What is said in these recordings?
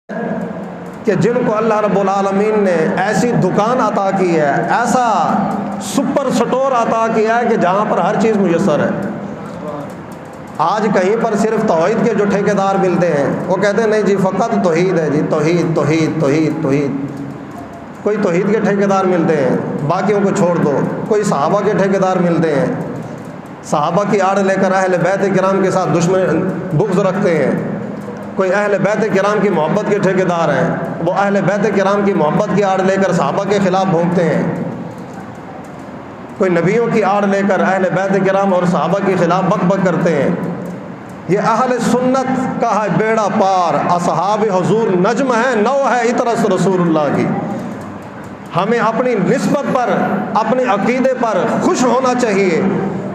کہ جن کو اللہ رب العالمین نے ایسی دکان عطا کی ہے، ایسا سپر سٹور عطا کیا ہے کہ جہاں پر ہر چیز میسر ہے۔ آج کہیں پر صرف توحید کے جو ٹھیکیدار ملتے ہیں وہ کہتے ہیں نہیں جی فقط توحید ہے، جی توحید توحید توحید توحید۔ کوئی توحید کے ٹھیکیدار ملتے ہیں، باقیوں کو چھوڑ دو۔ کوئی صحابہ کے ٹھیکیدار ملتے ہیں، صحابہ کی آڑ لے کر اہل بیت کرام کے ساتھ بغض رکھتے ہیں۔ کوئی اہل بیت کرام کی محبت کے ٹھیکیدار ہیں، وہ اہل بیت کرام کی محبت کی آڑ لے کر صحابہ کے خلاف بھونکتے ہیں۔ کوئی نبیوں کی آڑ لے کر اہل بیت کرام اور صحابہ کے خلاف بک بک کرتے ہیں۔ یہ اہل سنت کا ہے بیڑا پار، اصحاب حضور نجم ہے، نو ہے اطرس رسول اللہ کی۔ ہمیں اپنی نسبت پر، اپنے عقیدے پر خوش ہونا چاہیے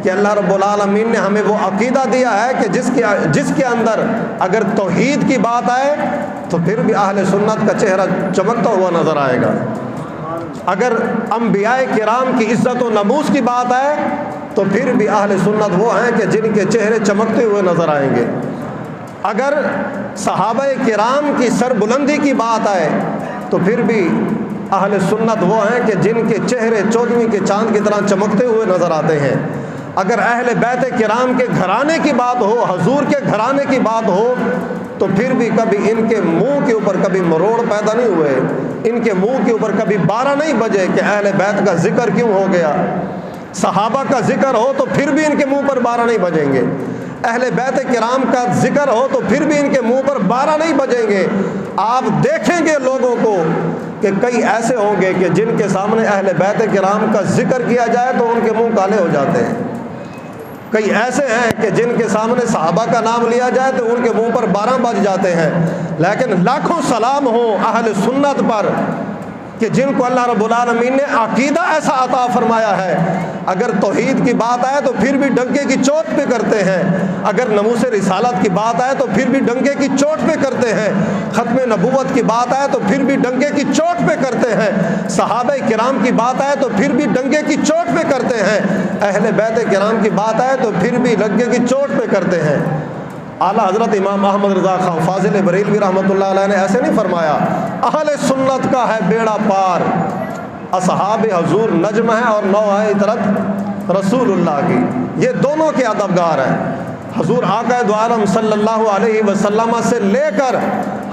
کہ اللہ رب العالمین نے ہمیں وہ عقیدہ دیا ہے کہ جس کے اندر اگر توحید کی بات آئے تو پھر بھی اہل سنت کا چہرہ چمکتا ہوا نظر آئے گا۔ اگر انبیاء کرام کی عزت و نموز کی بات آئے تو پھر بھی اہل سنت وہ ہیں کہ جن کے چہرے چمکتے ہوئے نظر آئیں گے۔ اگر صحابہ کرام کی سربلندی کی بات آئے تو پھر بھی اہل سنت وہ ہیں کہ جن کے چہرے چودھویں کے چاند کی طرح چمکتے ہوئے نظر آتے ہیں۔ اگر اہل بیت کرام کے گھرانے کی بات ہو، حضور کے گھرانے کی بات ہو، تو پھر بھی کبھی ان کے منہ کے اوپر کبھی مروڑ پیدا نہیں ہوئے، ان کے منہ کے اوپر کبھی بارہ نہیں بجے کہ اہل بیت کا ذکر کیوں ہو گیا۔ صحابہ کا ذکر ہو تو پھر بھی ان کے منہ پر بارہ نہیں بجیں گے، اہل بیت کرام کا ذکر ہو تو پھر بھی ان کے منہ پر بارہ نہیں بجیں گے۔ آپ دیکھیں گے لوگوں کو کہ کئی ایسے ہوں گے کہ جن کے سامنے اہل بیت کرام کا ذکر کیا جائے تو ان کے منہ کالے ہو جاتے ہیں۔ کئی ایسے ہیں کہ جن کے سامنے صحابہ کا نام لیا جائے تو ان کے منہ پر 12 بج جاتے ہیں۔ لیکن لاکھوں سلام ہوں اہل سنت پر کہ جن کو اللہ رب العالمین نے عقیدہ ایسا عطا فرمایا ہے، اگر توحید کی بات آئے تو پھر بھی ڈنکے کی چوٹ پہ کرتے ہیں، اگر ناموس رسالت کی بات آئے تو پھر بھی ڈنکے کی چوٹ پہ کرتے ہیں، ختم نبوت کی بات آئے تو پھر بھی ڈنکے کی چوٹ پہ کرتے ہیں، صحابہ کرام کی بات آئے تو پھر بھی ڈنکے کی چوٹ پہ کرتے ہیں، اہل بیت کرام کی بات آئے تو پھر بھی ڈنکے کی چوٹ پہ کرتے ہیں۔ اعلیٰ حضرت امام احمد رضا خان فاضل بریلوی رحمۃ اللہ علیہ نے ایسے نہیں فرمایا، اہل سنت کا ہے بیڑا پار، اصحاب حضور نجم ہے اور نو ہے اطرت رسول اللہ کی۔ یہ دونوں کے ادبگار ہیں۔ حضور آقا دو عالم صلی اللہ علیہ وسلم سے لے کر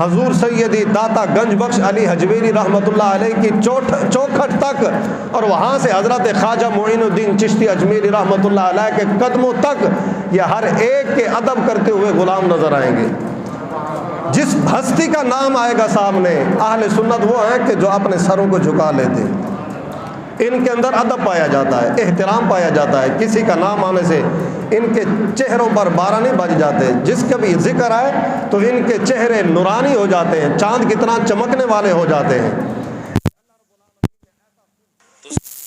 حضور سیدی داتا گنج بخش علی حجویری رحمۃ اللہ علیہ کی چوکھٹ تک، اور وہاں سے حضرت خواجہ معین الدین چشتی اجمیری رحمۃ اللہ علیہ کے قدموں تک یہ ہر ایک کے ادب کرتے ہوئے غلام نظر آئیں گے۔ جس ہستی کا نام آئے گا سامنے، اہل سنت وہ ہیں کہ جو اپنے سروں کو جھکا لیتے ہیں، ان کے اندر ادب پایا جاتا ہے، احترام پایا جاتا ہے، کسی کا نام آنے سے ان کے چہروں پر بارہ نہیں بج جاتے، جس کا بھی ذکر آئے تو ان کے چہرے نورانی ہو جاتے ہیں، چاند کی طرح چمکنے والے ہو جاتے ہیں۔